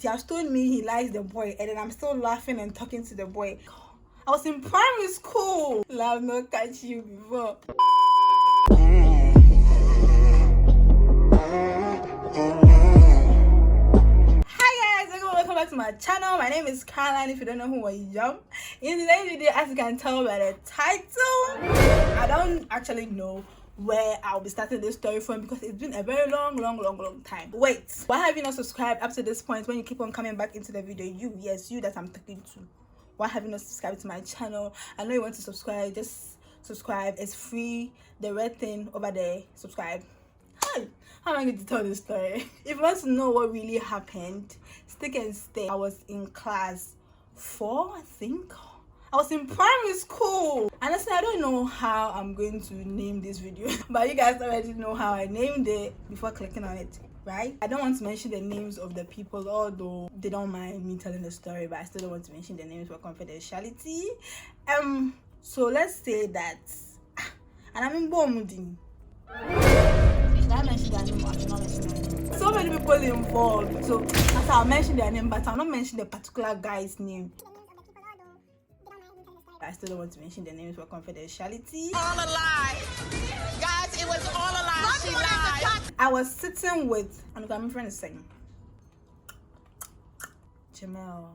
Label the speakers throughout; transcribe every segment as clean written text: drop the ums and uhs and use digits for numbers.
Speaker 1: He has told me he likes the boy, and then I'm still laughing and talking to the boy. I was in primary school. I've not catch you before. Hi guys, welcome back to my channel. My name is Caroline. If you don't know who I am, in today's video, as you can tell by the title, I don't actually know where I'll be starting this story from because it's been a very long time. Wait, why have you not subscribed up to this point when you keep on coming back into the video? You that I'm talking to. Why have you not subscribed to my channel? I know you want to subscribe. Just subscribe. It's free. The red thing over there. Subscribe. Hi. How am I going to tell this story? If you want to know what really happened, stick and stay. I was in class 4, I think. I was in primary school. Honestly, I don't know how I'm going to name this video, but you guys already know how I named it before clicking on it, right? I don't want to mention the names of the people, although they don't mind me telling the story, but I still don't want to mention the names for confidentiality. So let's say that, and I'm in Bomudin. Should I mention their name or should I not mention their name? So many people involved, so after I'll mention their name, but I'll not mention the particular guy's name. I still don't want to mention the names for confidentiality.
Speaker 2: All a lie. Guys, it was all a lie. She lied.
Speaker 1: I was sitting with, and my friend is saying, Jamel.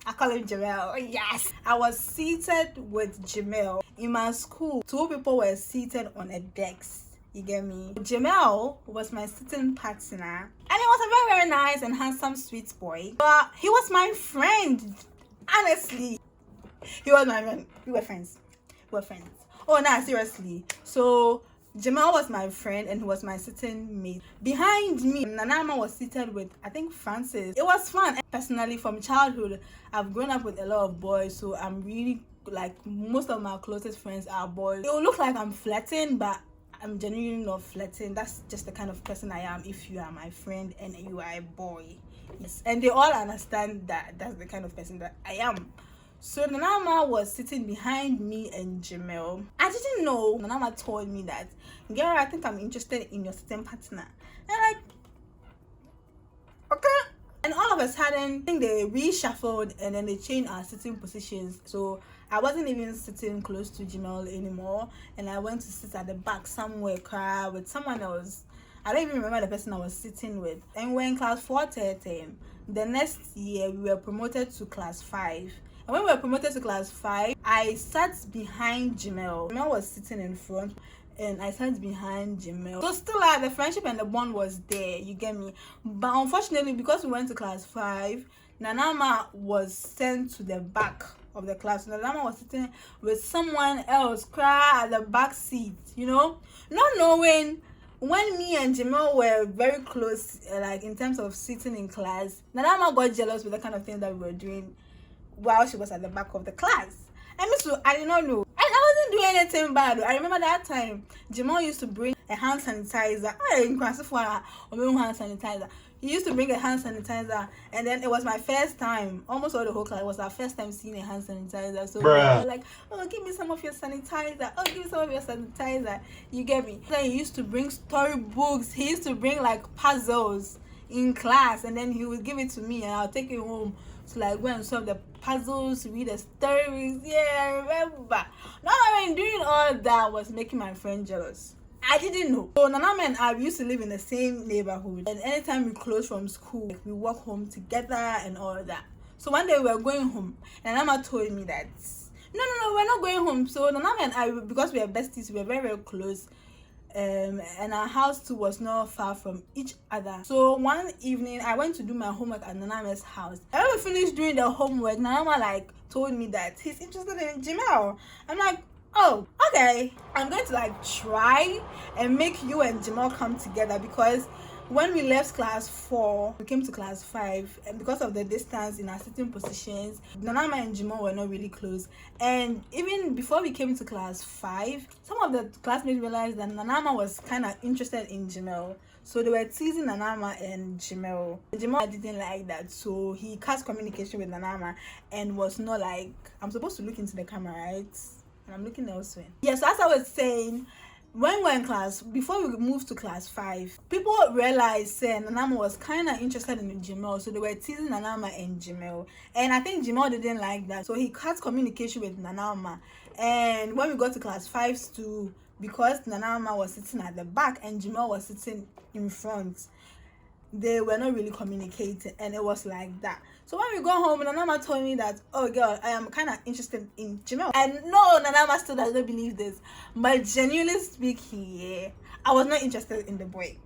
Speaker 1: I call him Jamel. Yes. I was seated with Jamel in my school. 2 people were seated on a desk. You get me? Jamel was my sitting partner, and he was a very nice and handsome, sweet boy. But he was my friend. Honestly. He was my friend. We were friends. Oh, nah, seriously. So Jamal was my friend and he was my sitting mate. Behind me, Nanama was seated with, I think, Francis. It was fun. Personally, from childhood, I've grown up with a lot of boys, so I'm really, like, most of my closest friends are boys. It will look like I'm flirting, but I'm genuinely not flirting. That's just the kind of person I am if you are my friend and you are a boy. Yes. And they all understand that that's the kind of person that I am. So Nanama was sitting behind me and Jamel. I didn't know. Nanama told me that, girl, I think I'm interested in your sitting partner. And I'm like, okay. And all of a sudden, I think they reshuffled and then they changed our sitting positions. So I wasn't even sitting close to Jamel anymore. And I went to sit at the back somewhere with someone else. I don't even remember the person I was sitting with. And we're in class 4:30. The next year, we were promoted to class 5. And when we were promoted to class 5, I sat behind Jamel. Jamel was sitting in front, and I sat behind Jamel. So still, the friendship and the bond was there, you get me? But unfortunately, because we went to class 5, Nanama was sent to the back of the class. Nanama was sitting with someone else, cry at the back seat, you know? Not knowing, when me and Jamel were very close, like in terms of sitting in class, Nanama got jealous with the kind of things that we were doing while she was at the back of the class. And me too, I did not know. And I wasn't doing anything bad. I remember that time, Jamal used to bring a hand sanitizer. He used to bring a hand sanitizer, and then it was my first time. Almost all the whole class, it was our first time seeing a hand sanitizer. So we were like, oh, give me some of your sanitizer. Oh, give me some of your sanitizer. You get me? Then he used to bring storybooks. He used to bring like puzzles in class, and then he would give it to me, and I'll take it home to like go and solve the puzzles, read the stories. Yeah, I remember. Now I mean, doing all that was making my friend jealous. I didn't know. So Nanama and I used to live in the same neighborhood, and anytime we close from school, like, we walk home together and all that. So one day we were going home, and Nanama told me that no, we're not going home. So Nanama and I, because we are besties, we were very close. And our house too was not far from each other. So one evening I went to do my homework at Nanama's house. And when we finished doing the homework, Nanama like told me that he's interested in Jamel. I'm like, oh, okay. I'm going to like try and make you and Jamel come together, because when we left class 4, we came to class 5, and because of the distance in our sitting positions, Nanama and Jamel were not really close. And even before we came to class 5, some of the classmates realized that Nanama was kind of interested in Jamel. So they were teasing Nanama and Jamel. Jamel didn't like that, so he cut communication with Nanama and was not like, I'm supposed to look into the camera, right? And I'm looking elsewhere. Yeah, so as I was saying, when we were in class, before we moved to class 5, people realized Nanama was kind of interested in Jamel, so they were teasing Nanama and Jamel. And I think Jamel didn't like that, so he cut communication with Nanama. And when we got to class 5 too, because Nanama was sitting at the back and Jamel was sitting in front, they were not really communicating, and it was like that. So when we go home, Nanama told me that, oh girl, I am kind of interested in Jamel. And no, Nanama still doesn't believe this, but genuinely speaking, yeah, I was not interested in the boy.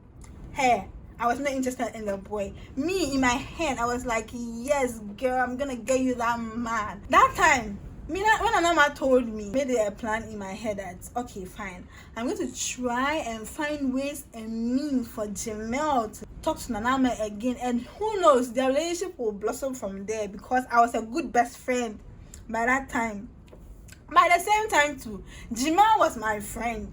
Speaker 1: Hey, I was not interested in the boy. Me, in my head, I was like, yes girl, I'm gonna get you that man. That time, when Nanama told me, made a plan in my head that, okay, fine, I'm going to try and find ways and means for Jamel to talk to Nanama again, and who knows, their relationship will blossom from there, because I was a good best friend by that time. By the same time too, Jamel was my friend,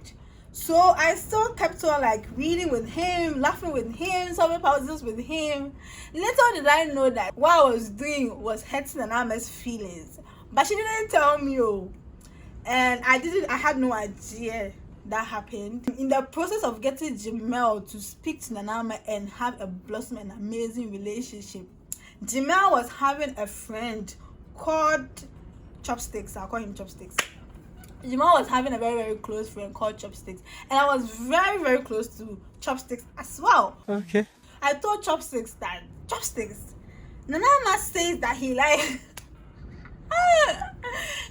Speaker 1: so I still kept on like reading with him, laughing with him, solving puzzles with him. Little did I know that what I was doing was hurting Nanama's feelings, but she didn't tell me. And I had no idea that happened. In the process of getting Jamel to speak to Nanama and have a blossom and amazing relationship, Jamel was having a friend called Chopsticks. I'll call him Chopsticks. Jamel was having a very, very close friend called Chopsticks, and I was very, very close to Chopsticks as well.
Speaker 3: Okay.
Speaker 1: I told Chopsticks that, Chopsticks, Nanama says that he likes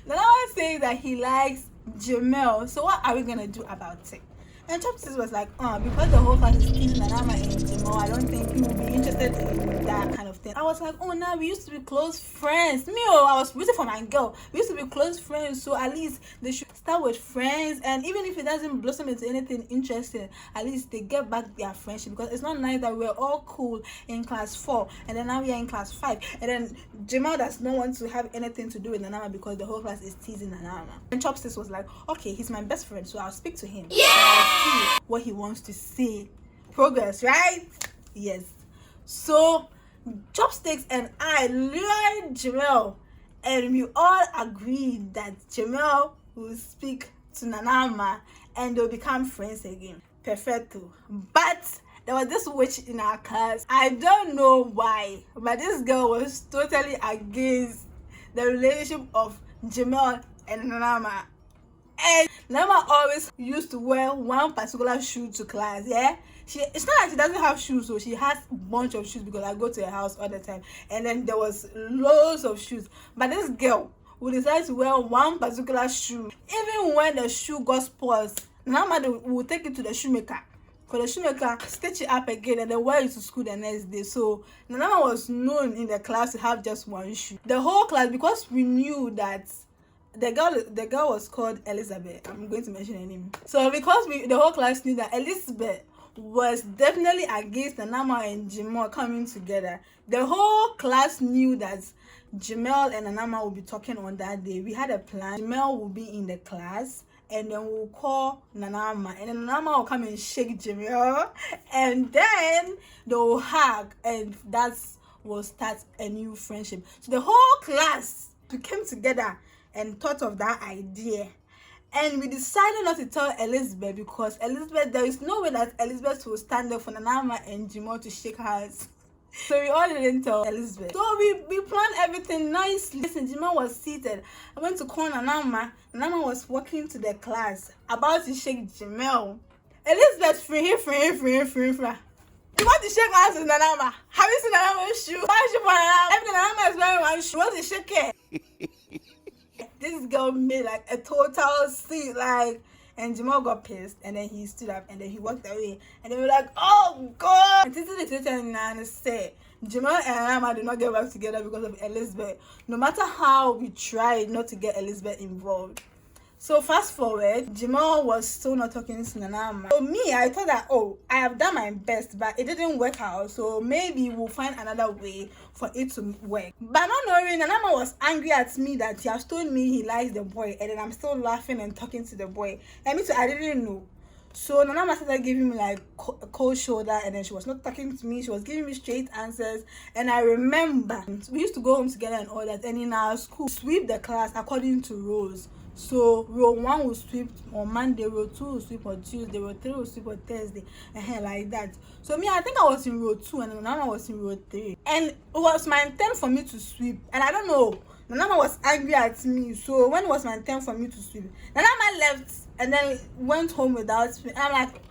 Speaker 1: Nanama says that he likes Jamel, so what are we gonna do about it? And Chopsticks was like, because the whole class is teasing Nanama and Jamel, I don't think he will be interested in that kind of thing. I was like, oh no, we used to be close friends. I was rooting for my girl. We used to be close friends, so at least they should start with friends, and even if it doesn't blossom into anything interesting, at least they get back their friendship, because it's not nice that we're all cool in class 4 and then now we are in class 5, and then Jamel does not want to have anything to do with Nanama because the whole class is teasing Nanama. And Chopsticks was like, okay, he's my best friend, so I'll speak to him. Yeah! See what he wants to say. Progress, right? Yes. So Chopsticks and I learned Jamel, and we all agreed that Jamel will speak to Nanama and they'll become friends again. Perfecto. But there was this witch in our class. I don't know why, but this girl was totally against the relationship of Jamel and Nanama. And Nanama always used to wear one particular shoe to class, yeah? It's not like she doesn't have shoes, so she has a bunch of shoes because I go to her house all the time. And then there was loads of shoes. But this girl would decide to wear one particular shoe. Even when the shoe got spoiled, Nanama will take it to the shoemaker. For the shoemaker, stitch it up again and then wear it to school the next day. So Nanama was known in the class to have just one shoe. The whole class, because we knew that the girl was called Elizabeth. I'm going to mention her name. So because the whole class knew that Elizabeth was definitely against Nanama and Jamel coming together, the whole class knew that Jamel and Nanama will be talking on that day. We had a plan. Jamel will be in the class, and then we'll call Nanama, and then Nanama will come and shake Jamel, and then they will hug, and that will start a new friendship. So the whole class came together and thought of that idea, and we decided not to tell Elizabeth, because Elizabeth, there is no way that Elizabeth will stand up for Nanama and Jamel to shake hands. So we all didn't tell Elizabeth. So we planned everything nicely. Listen, Jamel was seated. I went to call Nanama. Nanama was walking to the class, about to shake Jamel. Elizabeth, free. You want to shake hands with Nanama? Have you seen Nanama's shoe? Why shoe for Nanama? Every Nanama is wearing one shoe. You want to shake it? This girl made like a total scene, like, and Jamel got pissed, and then he stood up, and then he walked away, and they were like, oh God! And Titi said, Jamel and Nanama did not get back together because of Elizabeth, no matter how we tried not to get Elizabeth involved. So fast forward, Jamel was still not talking to Nanama. So me, I thought that, I have done my best, but it didn't work out. So maybe we'll find another way for it to work. But not knowing, Nanama was angry at me that he has told me he likes the boy, and then I'm still laughing and talking to the boy. And me too, I didn't know. So Nana started giving me like a cold shoulder, and then she was not talking to me. She was giving me straight answers. And I remember we used to go home together and all that. And in our school, sweep the class according to rows. So row 1 will sweep on Monday, row 2 will sweep on Tuesday, row 3 will sweep on Thursday, and like that. So me, I think I was in row 2 and Nana was in row 3. And it was my turn for me to sweep. And I don't know, Nana was angry at me. So when it was my turn for me to sweep, Nana left and then went home without sweeping. I'm like,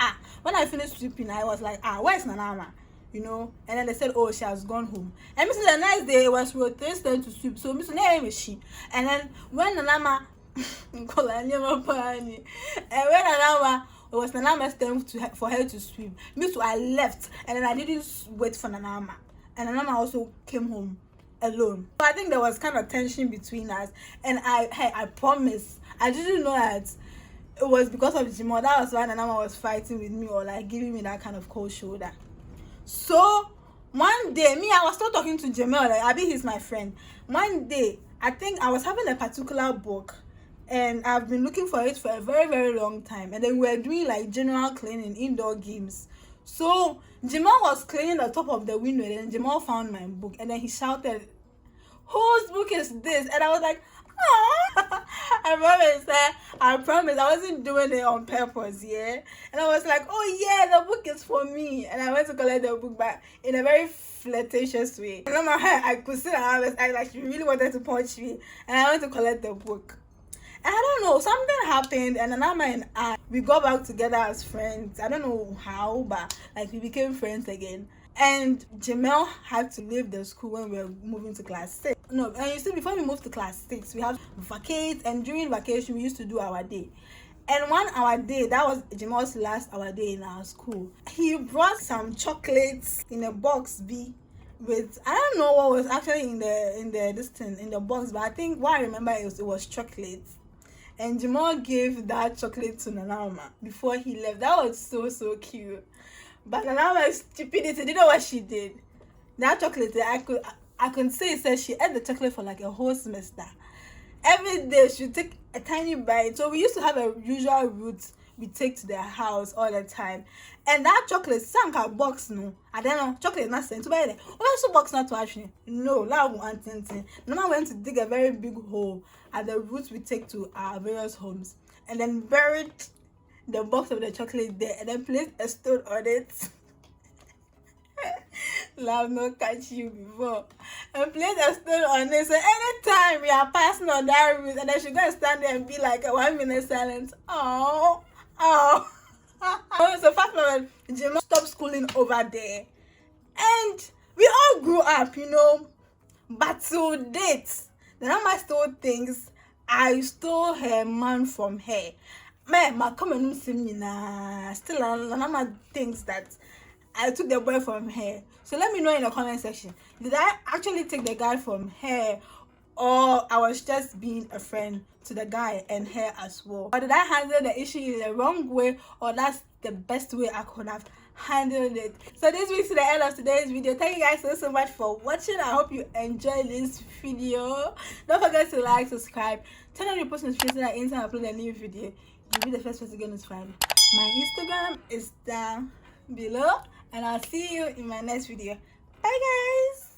Speaker 1: when I finished sweeping, I was like, where's Nana? You know, and then they said, oh, she has gone home. And Mrs. The next day, it was row 3's turn to sweep. So Mrs. Name is she. And then when Nana and when Nana, it was Nana's turn for her to sweep. Me too, I left, and then I didn't wait for Nana. And Nana also came home alone. So I think there was kind of tension between us. And I promise, I didn't know that it was because of Jimo. That was why Nana was fighting with me or like giving me that kind of cold shoulder. So one day, I was still talking to Jamel, like Abi, he's my friend. One day, I think I was having a particular book, and I've been looking for it for a very, very long time. And then we were doing like general cleaning, indoor games. So Jamal was cleaning the top of the window, and then Jamal found my book, and then he shouted, "Whose book is this?" And I was like, "Oh!" I promise I wasn't doing it on purpose, yeah. And I was like, "Oh yeah, the book is for me." And I went to collect the book back in a very flirtatious way. And on my head, I could see that I was like she really wanted to punch me, and I went to collect the book. And I don't know, something happened, and Anama and I, we got back together as friends. I don't know how, but like we became friends again. And Jamel had to leave the school when we were moving to class 6. No, and you see, before we moved to class 6, we have to vacate, and during vacation, we used to do our day. And one our day, that was Jamel's last our day in our school. He brought some chocolates in a box B with, I don't know what was actually in the box, but I think what I remember it was chocolates. And Jamal gave that chocolate to Nanama before he left. That was so cute. But Nanama's stupidity, didn't know what she did. That chocolate, I could say it says she ate the chocolate for like a whole semester. Every day she would take a tiny bite. So we used to have a usual route we take to their house all the time. And that chocolate sank our box, no. I don't know, chocolate is not sent to buy it. Also box not to actually. No, that one thing. Nana went to dig a very big hole at the route we take to our various homes, and then buried the box of the chocolate there, and then placed a stone on it. Love not catch you before. And placed a stone on it. So anytime we are passing on that route, and then she gonna stand there and be like a 1 minute silence. Oh. So fast forward, Jim stopped schooling over there, and we all grew up, you know. But to date, the number stole things. I stole her man from her. My common still another things that I took the boy from her. So let me know in the comment section. Did I actually take the guy from her, or I was just being a friend to the guy and her as well? Or did I handle the issue in the wrong way, or that's the best way I could have handled it? So this brings to the end of today's video. Thank you guys so much for watching. I hope you enjoyed this video. Don't forget to like, subscribe, turn on your post notifications that anytime I upload a new video, you'll be the first person to get notified. My Instagram is down below, and I'll see you in my next video. Bye guys.